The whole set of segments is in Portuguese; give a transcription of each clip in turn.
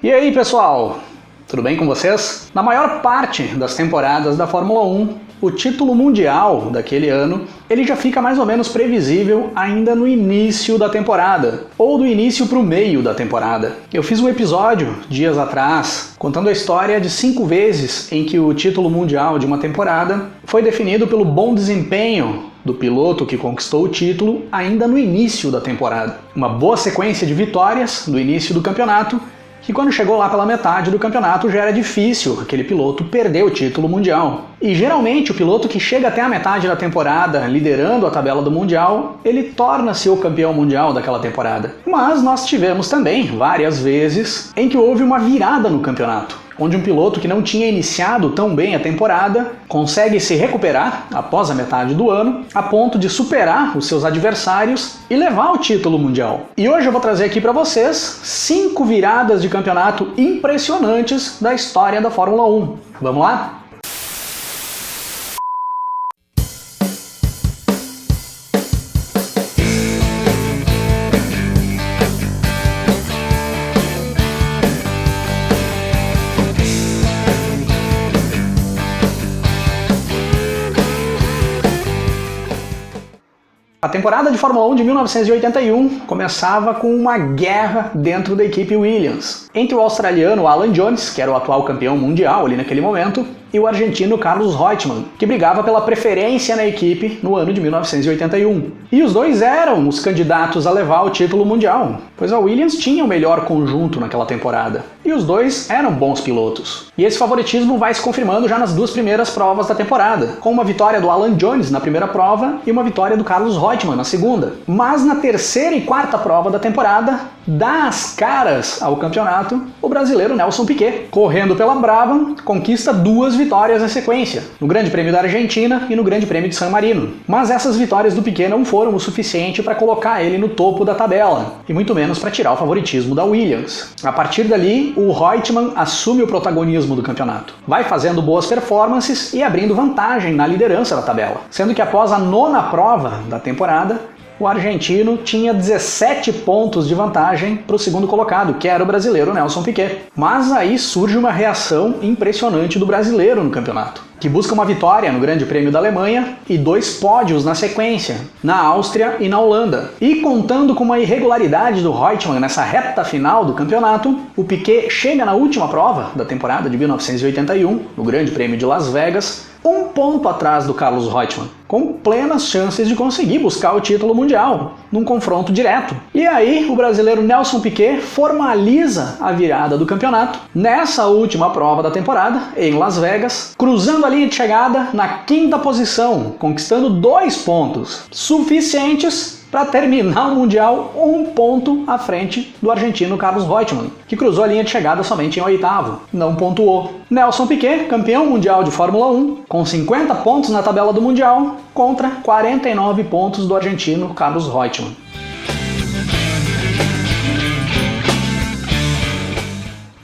E aí, pessoal? Tudo bem com vocês? Na maior parte das temporadas da Fórmula 1, o título mundial daquele ano, ele já fica mais ou menos previsível ainda no início da temporada, ou do início para o meio da temporada. Eu fiz um episódio, dias atrás, contando a história de 5 vezes em que o título mundial de uma temporada foi definido pelo bom desempenho do piloto que conquistou o título ainda no início da temporada. Uma boa sequência de vitórias no início do campeonato, que quando chegou lá pela metade do campeonato já era difícil aquele piloto perder o título mundial. E geralmente o piloto que chega até a metade da temporada liderando a tabela do mundial, ele torna-se o campeão mundial daquela temporada. Mas nós tivemos também várias vezes em que houve uma virada no campeonato, onde um piloto que não tinha iniciado tão bem a temporada consegue se recuperar após a metade do ano, a ponto de superar os seus adversários e levar o título mundial. E hoje eu vou trazer aqui para vocês 5 viradas de campeonato impressionantes da história da Fórmula 1. Vamos lá? A temporada de Fórmula 1 de 1981 começava com uma guerra dentro da equipe Williams, entre o australiano Alan Jones, que era o atual campeão mundial ali naquele momento, e o argentino Carlos Reutemann, que brigava pela preferência na equipe no ano de 1981. E os dois eram os candidatos a levar o título mundial, pois a Williams tinha o melhor conjunto naquela temporada. E os dois eram bons pilotos. E esse favoritismo vai se confirmando já nas 2 primeiras provas da temporada, com uma vitória do Alan Jones na primeira prova e uma vitória do Carlos Reutemann na segunda. Mas na terceira e quarta prova da temporada, dá as caras ao campeonato o brasileiro Nelson Piquet. Correndo pela Brabham, conquista 2 vitórias na sequência, no Grande Prêmio da Argentina e no Grande Prêmio de San Marino. Mas essas vitórias do Piquet não foram o suficiente para colocar ele no topo da tabela, e muito menos para tirar o favoritismo da Williams. A partir dali, o Reutemann assume o protagonismo do campeonato. Vai fazendo boas performances e abrindo vantagem na liderança da tabela, sendo que após a 9ª prova da temporada, o argentino tinha 17 pontos de vantagem para o segundo colocado, que era o brasileiro Nelson Piquet. Mas aí surge uma reação impressionante do brasileiro no campeonato, que busca uma vitória no Grande Prêmio da Alemanha e 2 pódios na sequência, na Áustria e na Holanda. E contando com uma irregularidade do Reutemann nessa reta final do campeonato, o Piquet chega na última prova da temporada de 1981, no Grande Prêmio de Las Vegas, 1 ponto atrás do Carlos Reutemann, com plenas chances de conseguir buscar o título mundial, num confronto direto. E aí o brasileiro Nelson Piquet formaliza a virada do campeonato nessa última prova da temporada, em Las Vegas, cruzando a linha de chegada na 5ª posição, conquistando 2 pontos, suficientes para terminar o Mundial 1 ponto à frente do argentino Carlos Reutemann, que cruzou a linha de chegada somente em 8º, não pontuou. Nelson Piquet, campeão mundial de Fórmula 1, com 50 pontos na tabela do Mundial, contra 49 pontos do argentino Carlos Reutemann.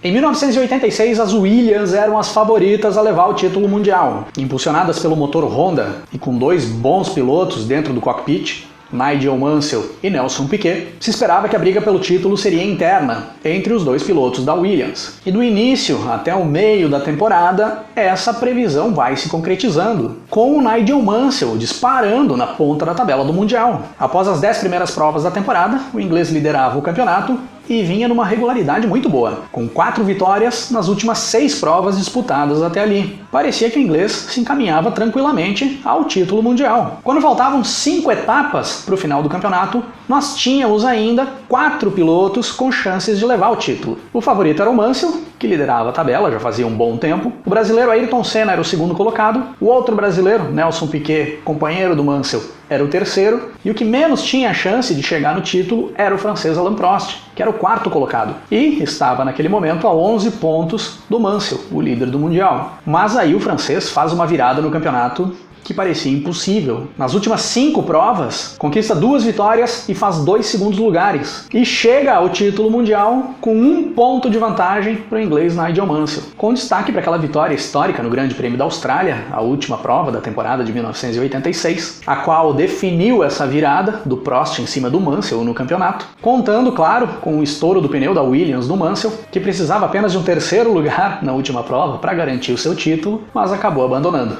Em 1986, as Williams eram as favoritas a levar o título mundial. Impulsionadas pelo motor Honda e com 2 bons pilotos dentro do cockpit, Nigel Mansell e Nelson Piquet, se esperava que a briga pelo título seria interna entre os 2 pilotos da Williams. E do início até o meio da temporada, essa previsão vai se concretizando, com o Nigel Mansell disparando na ponta da tabela do Mundial. Após as 10 primeiras provas da temporada, o inglês liderava o campeonato e vinha numa regularidade muito boa, com 4 vitórias nas últimas 6 provas disputadas até ali. Parecia que o inglês se encaminhava tranquilamente ao título mundial. Quando faltavam 5 etapas para o final do campeonato, nós tínhamos ainda 4 pilotos com chances de levar o título. O favorito era o Mansell, que liderava a tabela já fazia um bom tempo. O brasileiro Ayrton Senna era o segundo colocado. O outro brasileiro, Nelson Piquet, companheiro do Mansell, era o terceiro. E o que menos tinha chance de chegar no título era o francês Alain Prost, que era o 4º colocado. E estava naquele momento a 11 pontos do Mansell, o líder do Mundial. Mas aí o francês faz uma virada no campeonato que parecia impossível. Nas últimas 5 provas, conquista 2 vitórias e faz 2 segundos lugares. E chega ao título mundial com 1 ponto de vantagem para o inglês Nigel Mansell. Com destaque para aquela vitória histórica no Grande Prêmio da Austrália, a última prova da temporada de 1986, a qual definiu essa virada do Prost em cima do Mansell no campeonato, contando, claro, com o estouro do pneu da Williams do Mansell, que precisava apenas de um 3º lugar na última prova para garantir o seu título, mas acabou abandonando.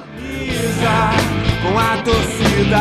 Com a torcida,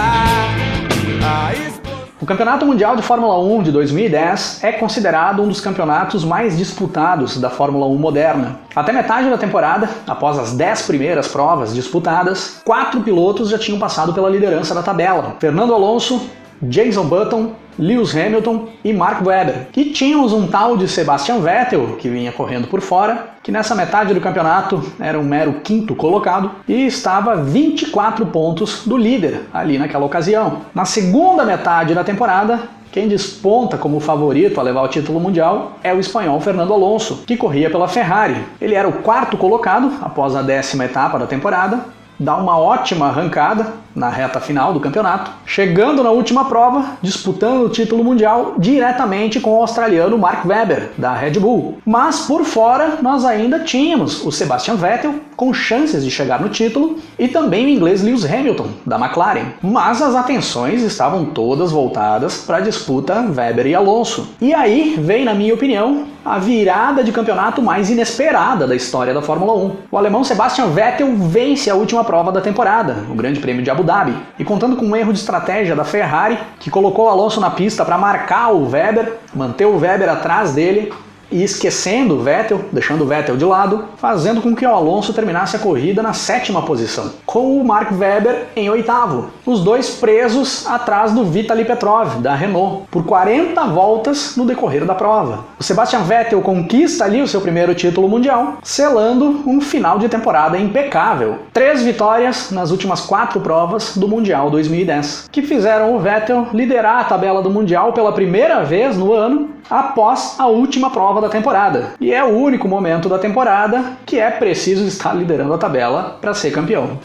o Campeonato Mundial de Fórmula 1 de 2010 é considerado um dos campeonatos mais disputados da Fórmula 1 moderna. Até metade da temporada, após as 10 primeiras provas disputadas, 4 pilotos já tinham passado pela liderança da tabela: Fernando Alonso, Jenson Button, Lewis Hamilton e Mark Webber. E tínhamos um tal de Sebastian Vettel, que vinha correndo por fora, que nessa metade do campeonato era um mero 5º colocado e estava 24 pontos do líder ali naquela ocasião. Na segunda metade da temporada, quem desponta como favorito a levar o título mundial é o espanhol Fernando Alonso, que corria pela Ferrari. Ele era o 4º colocado após a 10ª etapa da temporada, dá uma ótima arrancada na reta final do campeonato, chegando na última prova, disputando o título mundial diretamente com o australiano Mark Webber, da Red Bull. Mas por fora, nós ainda tínhamos o Sebastian Vettel, com chances de chegar no título, e também o inglês Lewis Hamilton, da McLaren. Mas as atenções estavam todas voltadas para a disputa Webber e Alonso. E aí vem, na minha opinião, a virada de campeonato mais inesperada da história da Fórmula 1. O alemão Sebastian Vettel vence a última prova da temporada, o Grande Prêmio de Abu Dhabi, e contando com um erro de estratégia da Ferrari, que colocou o Alonso na pista para marcar o Webber, manter o Webber atrás dele, e esquecendo o Vettel, deixando o Vettel de lado, fazendo com que o Alonso terminasse a corrida na 7ª posição, com o Mark Webber em 8º, os dois presos atrás do Vitaly Petrov, da Renault, por 40 voltas no decorrer da prova. O Sebastian Vettel conquista ali o seu primeiro título mundial, selando um final de temporada impecável. 3 vitórias nas últimas 4 provas do Mundial 2010, que fizeram o Vettel liderar a tabela do Mundial pela primeira vez no ano, após a última prova da temporada. E é o único momento da temporada que é preciso estar liderando a tabela para ser campeão.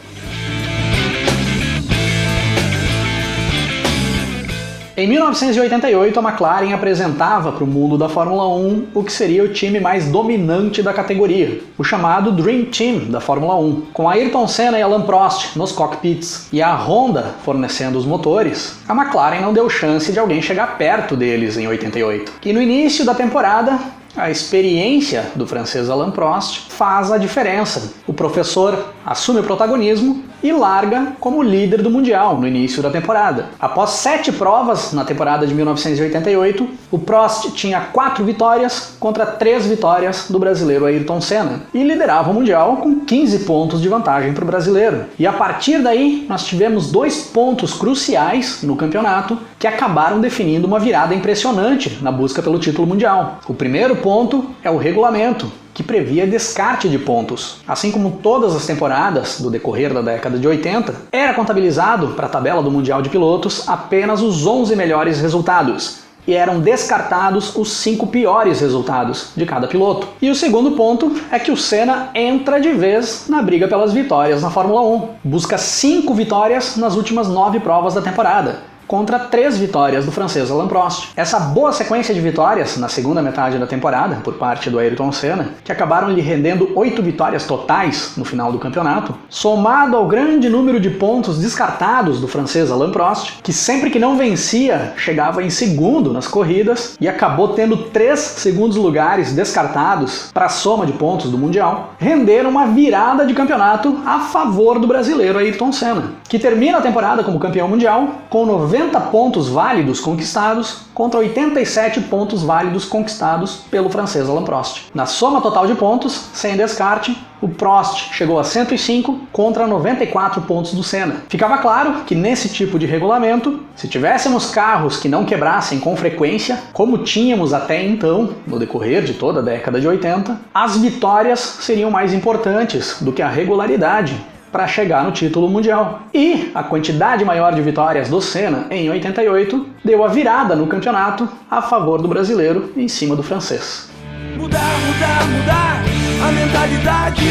Em 1988, a McLaren apresentava para o mundo da Fórmula 1 o que seria o time mais dominante da categoria, o chamado Dream Team da Fórmula 1, com Ayrton Senna e Alain Prost nos cockpits e a Honda fornecendo os motores. A McLaren não deu chance de alguém chegar perto deles em 88. E no início da temporada, a experiência do francês Alain Prost faz a diferença. O professor assume o protagonismo e larga como líder do Mundial no início da temporada. Após 7 provas na temporada de 1988, o Prost tinha 4 vitórias contra 3 vitórias do brasileiro Ayrton Senna e liderava o Mundial com 15 pontos de vantagem para o brasileiro. E a partir daí, nós tivemos 2 pontos cruciais no campeonato que acabaram definindo uma virada impressionante na busca pelo título mundial. O primeiro ponto é o regulamento, que previa descarte de pontos. Assim como todas as temporadas do decorrer da década de 80, era contabilizado para a tabela do Mundial de Pilotos apenas os 11 melhores resultados, e eram descartados os 5 piores resultados de cada piloto. E o segundo ponto é que o Senna entra de vez na briga pelas vitórias na Fórmula 1. Busca 5 vitórias nas últimas 9 provas da temporada, contra 3 vitórias do francês Alain Prost. Essa boa sequência de vitórias na segunda metade da temporada, por parte do Ayrton Senna, que acabaram lhe rendendo 8 vitórias totais no final do campeonato, somado ao grande número de pontos descartados do francês Alain Prost, que sempre que não vencia, chegava em segundo nas corridas e acabou tendo 3 segundos lugares descartados para a soma de pontos do Mundial, renderam uma virada de campeonato a favor do brasileiro Ayrton Senna, que termina a temporada como campeão mundial com 90 pontos válidos conquistados contra 87 pontos válidos conquistados pelo francês Alain Prost. Na soma total de pontos, sem descarte, o Prost chegou a 105 contra 94 pontos do Senna. Ficava claro que nesse tipo de regulamento, se tivéssemos carros que não quebrassem com frequência, como tínhamos até então, no decorrer de toda a década de 80, as vitórias seriam mais importantes do que a regularidade para chegar no título mundial. E a quantidade maior de vitórias do Senna em 88 deu a virada no campeonato a favor do brasileiro em cima do francês. Mudar a mentalidade.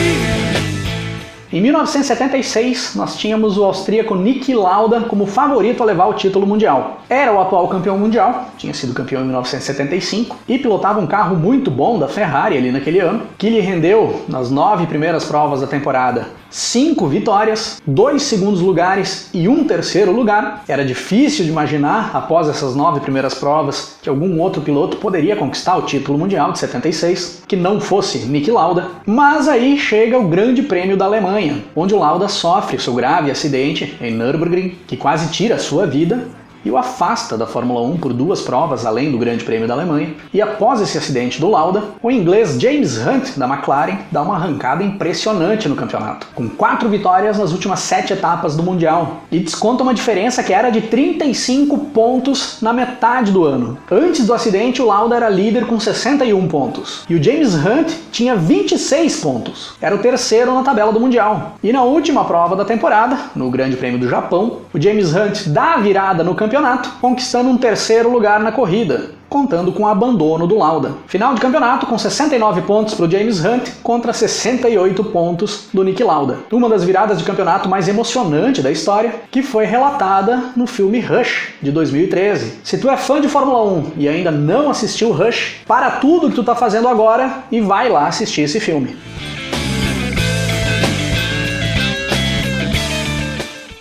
Em 1976, nós tínhamos o austríaco Niki Lauda como favorito a levar o título mundial. Era o atual campeão mundial, tinha sido campeão em 1975, e pilotava um carro muito bom da Ferrari ali naquele ano, que lhe rendeu, nas 9 primeiras provas da temporada, 5 vitórias, 2 segundos lugares e 1 terceiro lugar. Era difícil de imaginar, após essas 9 primeiras provas, que algum outro piloto poderia conquistar o título mundial de 76, que não fosse Niki Lauda. Mas aí chega o Grande Prêmio da Alemanha, onde o Lauda sofre o seu grave acidente em Nürburgring, que quase tira a sua vida e o afasta da Fórmula 1 por 2 provas além do Grande Prêmio da Alemanha. E após esse acidente do Lauda, o inglês James Hunt, da McLaren, dá uma arrancada impressionante no campeonato, com 4 vitórias nas últimas 7 etapas do Mundial, e desconta uma diferença que era de 35 pontos na metade do ano. Antes do acidente, o Lauda era líder com 61 pontos, e o James Hunt tinha 26 pontos. Era o terceiro na tabela do Mundial. E na última prova da temporada, no Grande Prêmio do Japão, o James Hunt dá a virada no campeonato, conquistando um terceiro lugar na corrida, contando com o abandono do Lauda. Final de campeonato com 69 pontos para o James Hunt contra 68 pontos do Niki Lauda. Uma das viradas de campeonato mais emocionante da história, que foi relatada no filme Rush, de 2013. Se tu é fã de Fórmula 1 e ainda não assistiu Rush, para tudo que tu tá fazendo agora e vai lá assistir esse filme.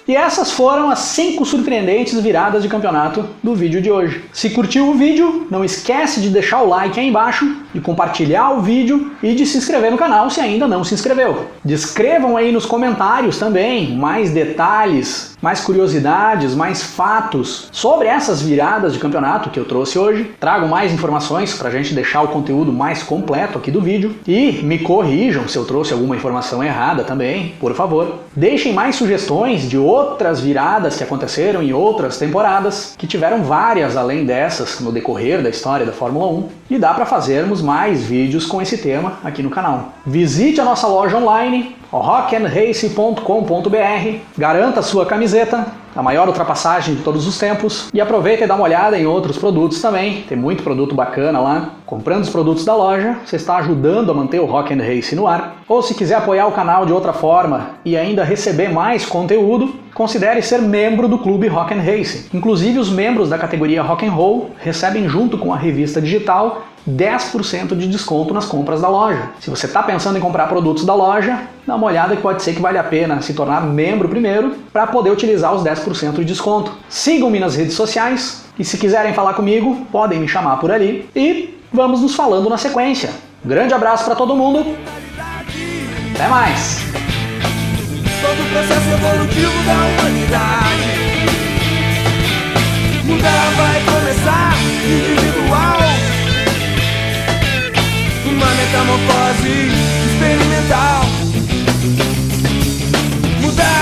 E essas foram as 5 surpreendentes viradas de campeonato do vídeo de hoje. Se curtiu o vídeo, não esquece de deixar o like aí embaixo, de compartilhar o vídeo e de se inscrever no canal se ainda não se inscreveu. Descrevam aí nos comentários também mais detalhes, mais curiosidades, mais fatos sobre essas viradas de campeonato que eu trouxe hoje. Trago mais informações para a gente deixar o conteúdo mais completo aqui do vídeo. E me corrijam se eu trouxe alguma informação errada também, por favor. Deixem mais sugestões de outras viradas que aconteceram em outras temporadas, que tiveram várias além dessas no decorrer da história da Fórmula 1, e dá para fazermos mais vídeos com esse tema aqui no canal. Visite a nossa loja online, rock'n'race.com.br, garanta a sua camiseta, a maior ultrapassagem de todos os tempos, e aproveita e dá uma olhada em outros produtos também, tem muito produto bacana lá. Comprando os produtos da loja, você está ajudando a manter o Rock and Race no ar. Ou se quiser apoiar o canal de outra forma e ainda receber mais conteúdo, considere ser membro do Clube Rock and Race. Inclusive os membros da categoria Rock and Roll recebem junto com a revista digital 10% de desconto nas compras da loja. Se você está pensando em comprar produtos da loja, dá uma olhada que pode ser que vale a pena se tornar membro primeiro para poder utilizar os 10% de desconto. Sigam-me nas redes sociais e se quiserem falar comigo, podem me chamar por ali e vamos nos falando na sequência. Grande abraço para todo mundo. Até mais! Todo o processo evolutivo da humanidade. Mudar vai começar individual. Uma metamorfose experimental. Mudar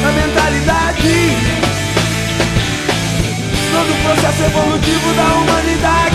a mentalidade. Todo o processo evolutivo da humanidade.